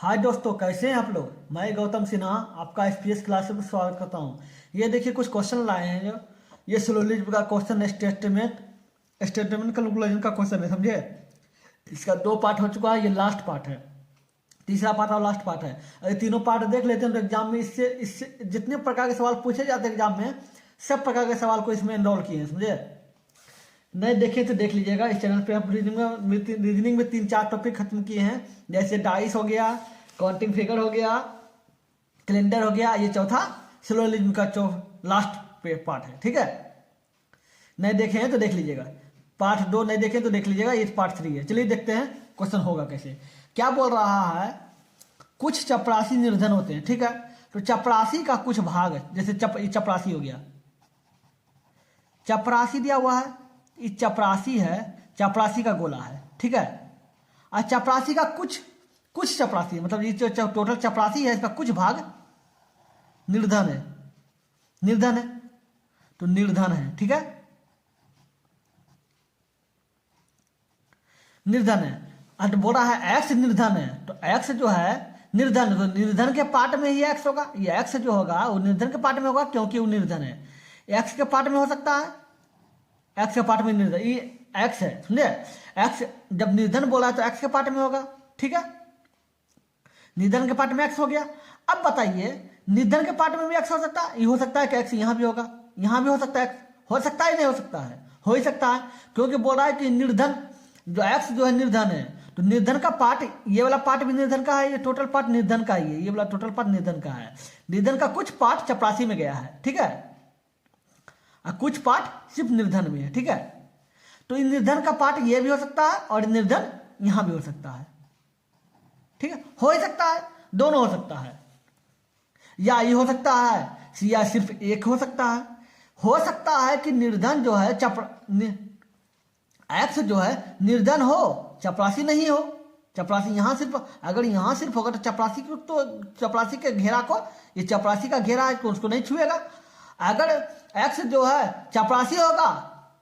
हाय दोस्तों, कैसे हैं आप लोग। मैं गौतम सिन्हा आपका एसपीएस क्लास में स्वागत करता हूं। ये देखिए कुछ क्वेश्चन लाए हैं जो ये सिलोजिज्म का क्वेश्चन है। स्टेटमेंट कंक्लूजन का क्वेश्चन है, समझे। इसका 2 पार्ट हो चुका है, ये लास्ट पार्ट है। तीसरा पार्ट और लास्ट पार्ट है। अगर तीनों पार्ट देख लेते हैं तो एग्जाम में इससे इससे जितने प्रकार के सवाल पूछे जाते हैं एग्जाम में, सब प्रकार के सवाल को इसमें एनरोल किए हैं, समझे। नहीं देखे तो देख लीजिएगा। इस चैनल पे आप रीजनिंग में 3-4 टॉपिक खत्म किए हैं, जैसे डाइस हो गया, काउंटिंग फिगर हो गया, कैलेंडर हो गया। ये चौथा सिलोजिज्म का लास्ट पार्ट है, ठीक है। नहीं देखे हैं तो देख लीजिएगा। पार्ट 2 नहीं देखे तो देख लीजिएगा, ये पार्ट 3 है। चलिए देखते हैं क्वेश्चन होगा कैसे। क्या बोल रहा है, कुछ चपरासी निर्धन होते हैं, ठीक है। तो चपरासी का कुछ भाग, जैसे चपरासी हो गया, चपरासी दिया हुआ है, ये चपरासी है, चपरासी का गोला है, ठीक है। और चपरासी का कुछ चपरासी है, मतलब ये जो टोटल चपरासी है इसका कुछ भाग निर्धन है, निर्धन है, तो निर्धन है, ठीक है, निर्धन है। और बोल रहा है एक्स निर्धन है, तो एक्स जो है निर्धन, तो निर्धन के पार्ट में ही एक्स होगा। ये एक्स जो होगा वो निर्धन के पार्ट में होगा, क्योंकि वो निर्धन है। एक्स के पार्ट में हो सकता है, एक्स के पार्ट में निर्धन, ये एक्स है, समझे। एक्स जब निर्धन बोला है तो एक्स के पार्ट में होगा, ठीक है। निर्धन के पार्ट में एक्स हो गया। अब बताइए, निर्धन के पार्ट में भी एक्स हो सकता है, ये हो सकता है कि एक्स यहां भी होगा, यहां भी हो सकता है, एक्स हो सकता है, नहीं हो सकता है, हो ही सकता है, क्योंकि बोल रहा है कि निर्धन जो एक्स जो है निर्धन है, तो निर्धन का पार्ट, ये वाला पार्ट भी निर्धन का है, ये टोटल पार्ट निर्धन का ही है, ये वाला टोटल पार्ट निर्धन का है। निर्धन का कुछ पार्ट चपरासी में गया है, ठीक है, और कुछ पार्ट सिर्फ निर्धन में है, ठीक है। तो इन निर्धन का पार्ट ये भी हो सकता है और निर्धन यहां भी हो सकता है, ठीक है, हो ही सकता है, दोनों हो सकता है, या ये हो सकता है, या सिर्फ एक हो सकता है। हो सकता है कि निर्धन जो है एक्स जो है निर्धन हो, चपरासी नहीं हो। चपरासी यहां सिर्फ, अगर यहां सिर्फ होगा तो चपरासी को, तो चपरासी के घेरा को, ये चपरासी का घेरा है तो उसको नहीं छुएगा। अगर एक्स जो है चपरासी होगा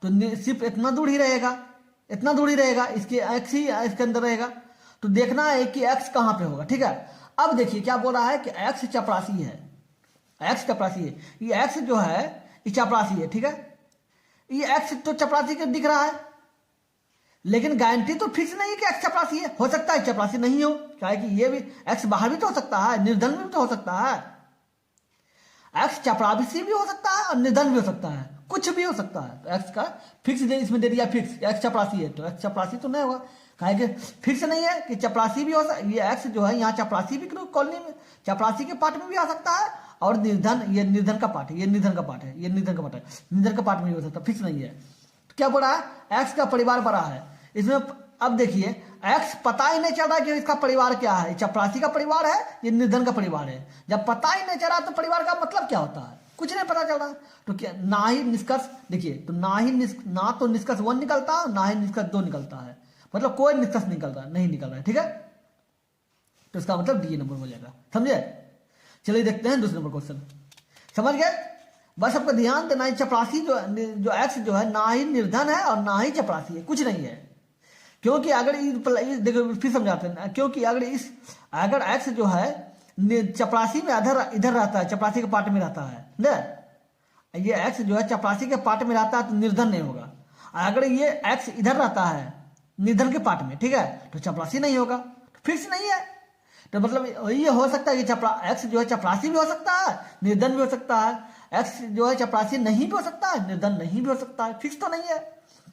तो सिर्फ इतना दूर ही रहेगा, इतना दूर ही रहेगा, इसके एक्स ही इसके अंदर रहेगा। तो देखना है कि एक्स कहां पे होगा, ठीक है। अब देखिए क्या बोल रहा है कि एक्स चपरासी है, एक्स चपरासी है, ये एक्स जो है ये चपरासी है, ठीक है। ये एक्स तो चपरासी के दिख रहा है, लेकिन गारंटी तो फिक्स नहीं है कि एक्स चपरासी है, हो सकता है चपरासी नहीं हो, क्या है कि ये भी एक्स बाहर भी तो हो सकता है, निर्धन भी तो हो सकता है, एक्स चपरासी भी हो सकता है और निर्धन भी हो सकता है, कुछ भी हो सकता है। तो एक्स का फिक्स इसमें दे दिया, फिक्स एक्स चपरासी है, तो एक्स चपरासी तो नहीं होगा, क्या है कि फिक्स नहीं है कि चपरासी भी हो सकता। ये एक्स जो है यहाँ चपरासी भी कॉलोनी में, चपरासी के पार्ट में भी आ सकता है, और निर्धन, ये निर्धन का पार्ट है, ये निर्धन का पार्ट है, ये निर्धन का पार्ट है, निर्धन का पार्ट में भी हो सकता है, फिक्स नहीं है। तो क्या बोल रहा है, एक्स का परिवार बड़ा है इसमें। अब देखिए एक्स पता ही नहीं चल रहा कि इसका परिवार क्या है, चपरासी का परिवार है, ये निर्धन का परिवार है। जब पता ही नहीं चल रहा तो परिवार का मतलब क्या होता है, कुछ नहीं पता चल रहा। तो क्या ना ही निष्कर्ष, देखिए, तो ना तो निष्कर्ष 1 निकलता है, ना ही निष्कर्ष 2 निकलता है, मतलब कोई निष्कर्ष नहीं निकल रहा है, ठीक है। तो इसका मतलब डी नंबर हो जाएगा, समझे। चलिए देखते हैं दूसरे नंबर क्वेश्चन, समझ गए। बस आपको ध्यान देना है, चपरासी जो एक्स जो है ना ही निर्धन है और ना ही चपरासी है, कुछ नहीं है। क्योंकि अगर देखो फिर समझाते हैं, क्योंकि अगर एक्स जो है चपरासी में इधर रहता है, चपरासी के पार्ट में रहता है ना, ये एक्स जो है चपरासी के पार्ट में रहता है तो निर्धन नहीं होगा। अगर ये एक्स इधर रहता है निर्धन के पार्ट में, ठीक है, तो चपरासी नहीं होगा, फिक्स नहीं है। तो मतलब ये हो सकता है कि एक्स जो है चपरासी भी हो सकता है, निर्धन भी हो सकता है, एक्स जो है चपरासी नहीं भी हो सकता है, निर्धन नहीं भी हो सकता है, फिक्स तो नहीं है।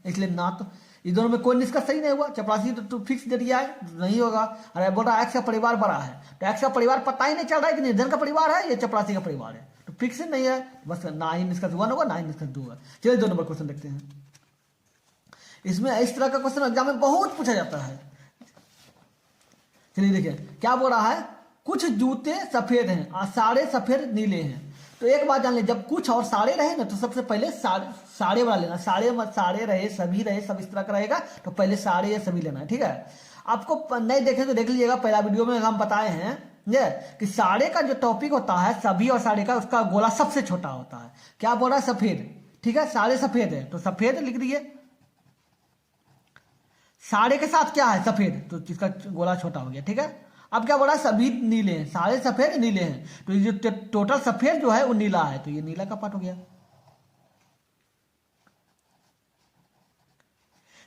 इसलिए ना तो इस दोनों में कोई निष्कर्ष सही नहीं हुआ। चपरासी तो फिक्स दे दिया है, नहीं होगा। अरे बोल रहा है एक्स का परिवार बड़ा है, तो एक्स का परिवार पता ही नहीं चल रहा है कि निर्धन का परिवार है या चपरासी का परिवार है, तो फिक्स नहीं है। बस ना ही निष्कर्ष 1 होगा, ना ही निष्कर्ष 2 होगा। चलिए 2 नंबर क्वेश्चन देखते हैं। इसमें इस तरह का क्वेश्चन एग्जाम में बहुत पूछा जाता है। चलिए देखिए क्या बोल रहा है, कुछ जूते सफेद हैं और सारे सफेद नीले हैं। तो एक बात जान ले, जब कुछ और सारे रहे ना तो सबसे पहले सारे वाला लेना, सारे रहे, सभी रहे, सब इस तरह का रहेगा तो पहले सारे या सभी लेना है, ठीक है। आपको नहीं देखे तो देख लीजिएगा, पहला वीडियो में हम बताए हैं ये कि सारे का जो टॉपिक होता है, सभी और सारे का, उसका गोला सबसे छोटा होता है। क्या बोल रहा है, सफेद, ठीक है, सारे सफेद है तो सफेद लिख दिए। सारे के साथ क्या है, सफेद, तो इसका गोला छोटा हो गया, ठीक है। अब क्या बोला, सभी नीले हैं, सारे सफेद नीले हैं, तो ये जो टोटल सफेद जो है वो नीला है, तो ये नीला का पार्ट हो गया।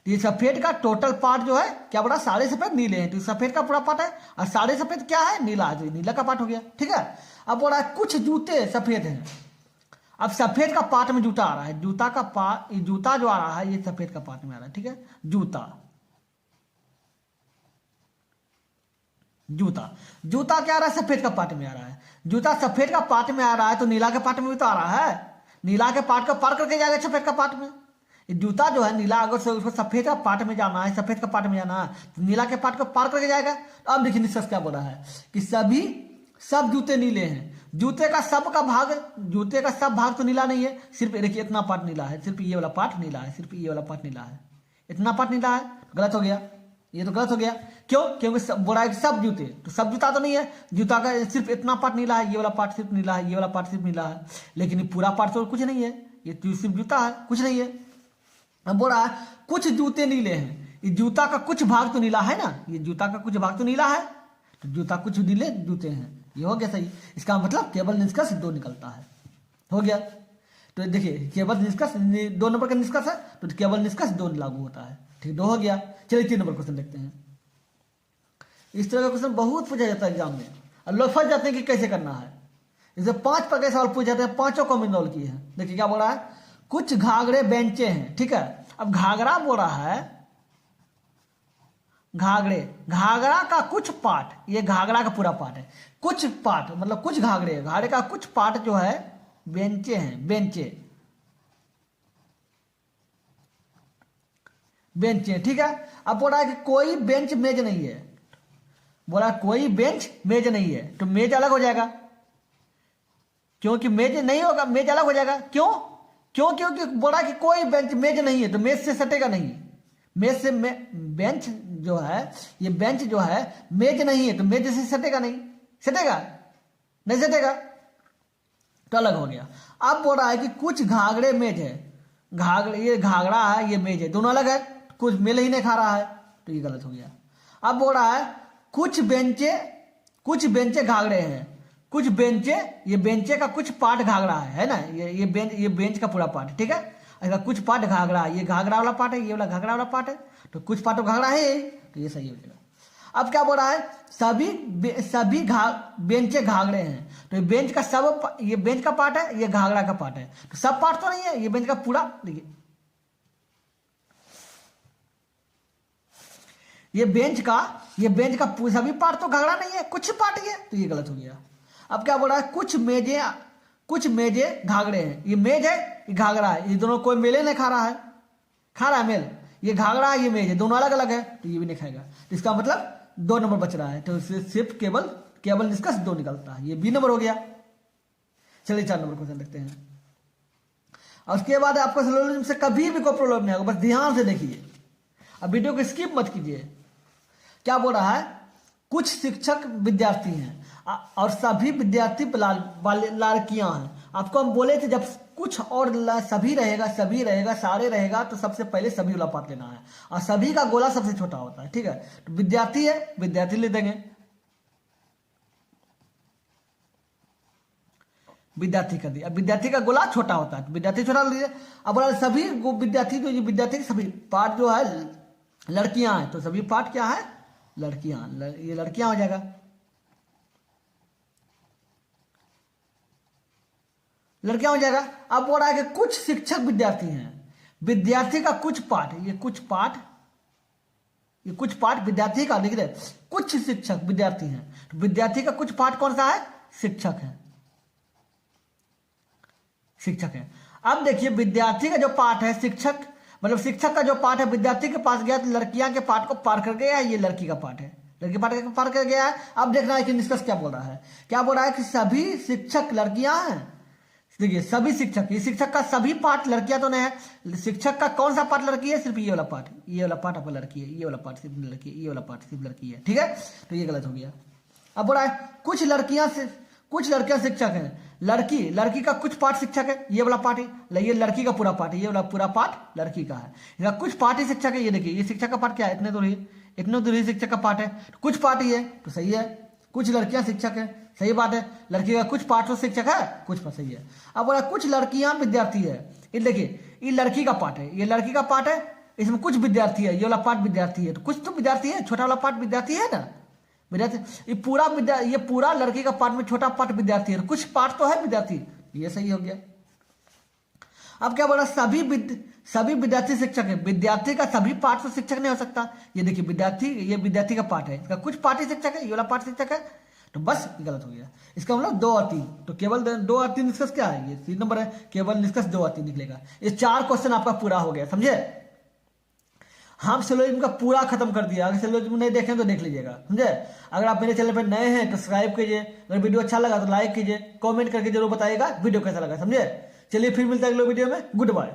ये सफेद का टोटल पार्ट जो है क्या बोला, सारे सफेद नीले हैं, तो सफेद का पूरा पार्ट है, और सारे सफेद क्या है, नीला है, तो ये नीला का पार्ट हो गया। ठीक है, अब बोला कुछ जूते सफेद हैं। अब सफेद का पार्ट में जूता आ रहा है, जूता का पार्ट, जूता जो आ रहा है ये सफेद का पार्ट में आ रहा है। ठीक है, जूता, जूता जूता क्या आ रहा है, सफेद का पार्ट में आ रहा है। जूता सफेद का पार्ट में आ रहा है, तो नीला के पार्ट में भी तो आ रहा है, नीला के पार्ट को पार करके जाएगा सफेद का पार्ट में। जूता जो है नीला, अगर से उसको सफेद का पार्ट में जाना है, सफेद का पार्ट में जाना है, तो नीला के पार्ट को पार करके जाएगा। तो अब देखिए निष्कर्ष क्या बोला है कि सब जूते नीले हैं। जूते का सब भाग तो नीला नहीं है, सिर्फ देखिए इतना पार्ट नीला है, सिर्फ ये वाला पार्ट नीला है, सिर्फ ये वाला पार्ट नीला है, इतना पार्ट नीला है, तो गलत हो गया, ये तो गलत हो गया। क्यों? क्योंकि बोला है कि सब जूते, तो सब जूता तो नहीं है, जूता का सिर्फ इतना पार्ट नीला है, ये वाला पार्ट सिर्फ नीला है, ये वाला पार्ट सिर्फ नीला है, लेकिन ये पूरा पार्ट तो कुछ नहीं है, ये सिर्फ जूता है, कुछ नहीं है। अब बोल रहा है कुछ जूते नीले हैं, ये जूता का कुछ भाग तो नीला है ना, ये जूता का कुछ भाग तो नीला है, तो जूता कुछ नीले जूते हैं, ये हो गया सही। इसका मतलब केवल निष्कर्ष 2 निकलता है, हो गया। तो देखिए केवल निष्कर्ष 2 नंबर का निष्कर्ष है, तो केवल निष्कर्ष 2 लागू होता है। ठीक, 2 हो गया। चलिए 3 नंबर क्वेश्चन देखते हैं। इस तरह का क्वेश्चन बहुत पूछा जाता है एग्जाम में, और लोग फंस जाते हैं कि कैसे करना है। इसे 5 प्रकार के सवाल पूछे जाते हैं, 5 कॉमन रोल की है। देखिए क्या बोल रहा है, कुछ घाघरे बेंचे हैं। ठीक है, अब घाघरा बोल रहा है, घाघरा का कुछ पार्ट, ये घाघरा का पूरा पार्ट है, कुछ पार्ट मतलब कुछ घाघरे का कुछ पार्ट जो है बेंचे हैं, बेंचे। ठीक है, अब बोल रहा है कि कोई बेंच मेज नहीं है, बोला कोई बेंच मेज नहीं है, तो मेज अलग हो जाएगा, क्योंकि मेज नहीं होगा, मेज अलग हो जाएगा। क्योंकि बोला कि कोई बेंच मेज नहीं है, तो मेज से सटेगा नहीं, मेज से बेंच जो है, ये बेंच जो है मेज नहीं है, तो मेज से सटेगा नहीं, नहीं सटेगा, तो अलग हो गया। अब बोल रहा है कि कुछ घाघरे मेज है, ये घाघरा है, ये मेज है, दोनों अलग है, कुछ मेल ही नहीं खा रहा है, तो ये गलत हो गया। अब बोल रहा है कुछ बेंचे घाघरे हैं, कुछ बेंचे, ये बेंचे का कुछ पार्ट घाघरा है ना, ये बेंच का पूरा पार्ट। ठीक है, अगर कुछ पार्ट घाघरा, ये घाघरा वाला पार्ट है, ये वाला घाघरा वाला पार्ट है, तो कुछ पार्ट घाघरा है, तो ये सही हो जाएगा। अब क्या बोल रहा है, सभी बेंचे घाघरे हैं, तो ये बेंच का सब, ये बेंच का पार्ट है, ये घाघरा का पार्ट है, तो सब पार्ट तो नहीं है, ये बेंच का पूरा, देखिए ये बेंच का सभी पार्ट तो घाघरा नहीं है, कुछ पार्ट ही है, तो ये गलत हो गया। अब क्या बोल रहा है, कुछ मेजे घाघरे हैं, ये मेज है, ये घाघरा है, ये दोनों कोई मेले नहीं खा रहा है मेल, ये घाघरा है, ये मेज है, दोनों अलग अलग है, तो ये भी नहीं खाएगा। तो इसका मतलब 2 नंबर बच रहा है, तो सिर्फ केवल निष्कर्ष 2 निकलता है, ये बी नंबर हो गया। चलिए 4 नंबर क्वेश्चन देखते हैं। और उसके बाद आपको सिलोजिज्म से कभी भी कोई प्रॉब्लम नहीं होगा, बस ध्यान से देखिए, अब वीडियो को स्किप मत कीजिए। क्या बोल रहा है, कुछ शिक्षक विद्यार्थी हैं और सभी विद्यार्थी लड़कियां हैं। आपको हम बोले थे जब कुछ और सभी रहेगा, सारे रहेगा, तो सबसे पहले सभी वाला पार्ट लेना है, और सभी का गोला सबसे छोटा होता है। ठीक है, तो विद्यार्थी है, विद्यार्थी ले देंगे, विद्यार्थी कर दिया। अब विद्यार्थी का गोला छोटा होता है, तो विद्यार्थी छोटा ले लीजिए। अब बोला सभी विद्यार्थी, जो विद्यार्थी सभी पार्ट जो है लड़कियां हैं, तो सभी पार्ट क्या है, लड़कियां, ये लड़कियां हो जाएगा। लड़कियां हो जाएगा। अब बोल रहा है कि कुछ शिक्षक विद्यार्थी हैं, विद्यार्थी का कुछ पार्ट, ये कुछ पार्ट विद्यार्थी का, लिख दे, कुछ शिक्षक विद्यार्थी हैं, तो विद्यार्थी का कुछ पार्ट कौन सा है, शिक्षक है। अब देखिए विद्यार्थी का जो पार्ट है, शिक्षक का जो पार्ट है विद्यार्थी के पास गया, तो लड़कियां के पार्ट को पार कर गया, ये लड़की का पार्ट है, लड़की पार्ट को पार कर गया है। अब देखना है कि निष्कर्ष क्या बोल रहा है, कि सभी शिक्षक लड़कियां हैं। देखिए सभी शिक्षक, ये शिक्षक का सभी पार्ट लड़कियां तो नहीं है, शिक्षक का कौन सा पार्ट लड़की है, सिर्फ ये वाला पार्ट आपका लड़की है, ये वाला पार्ट सिर्फ लड़की है, ये वाला पार्ट सिर्फ लड़की है। ठीक है, तो ये गलत हो गया। अब बोला है कुछ लड़कियां शिक्षक हैं, लड़की का कुछ पार्ट शिक्षक है, ये वाला पार्ट है, ये लड़की का पूरा पार्ट है, ये वाला पूरा पार्ट लड़की का है, इसका कुछ पार्ट ही शिक्षक है। ये देखिए ये शिक्षक का पार्ट क्या है, इतने तो इतने दूर ही शिक्षक का पाठ है। तो कुछ पाठ ही है तो सही है, कुछ लड़कियां शिक्षक है, सही बात है। लड़की का कुछ पाठ तो शिक्षक है, कुछ पर सही है। अब बोला कुछ लड़कियां विद्यार्थी है, ये देखिए ये लड़की का पाठ है, ये लड़की का पाठ है, इसमें कुछ विद्यार्थी है, ये वाला पाठ विद्यार्थी है, तो कुछ तो विद्यार्थी है, छोटा वाला पाठ विद्यार्थी है ना, विद्यार्थी। ये पूरा लड़की का पाठ में छोटा पाठ विद्यार्थी है, कुछ पाठ तो है विद्यार्थी, ये सही हो गया। अब क्या बोला, सभी विद्यार्थी शिक्षक है, विद्यार्थी का सभी पाठ तो शिक्षक नहीं हो सकता। ये देखिए ये विद्यार्थी का पाठ है, इसका कुछ पाठ ही शिक्षक है, ये वाला पाठ शिक्षक है, तो बस ये गलत हो गया। इसका मतलब 2 और 3, तो केवल 2 और 3 निष्कर्ष क्या है, ये 3 नंबर है, केवल निष्कर्ष 2 और 3 निकलेगा। ये 4 क्वेश्चन आपका पूरा हो गया, समझे। हम सिलोजिज्म का पूरा खत्म कर दिया, अगर सिलोजिज्म नहीं देखें तो देख लीजिएगा, समझे। अगर आप मेरे चैनल पर नए हैं तो सब्सक्राइब कीजिए, अगर वीडियो अच्छा लगा तो लाइक कीजिए, कमेंट करके जरूर बताइएगा वीडियो कैसा लगा, समझे। चलिए फिर मिलते हैं अगले वीडियो में, गुड बाय।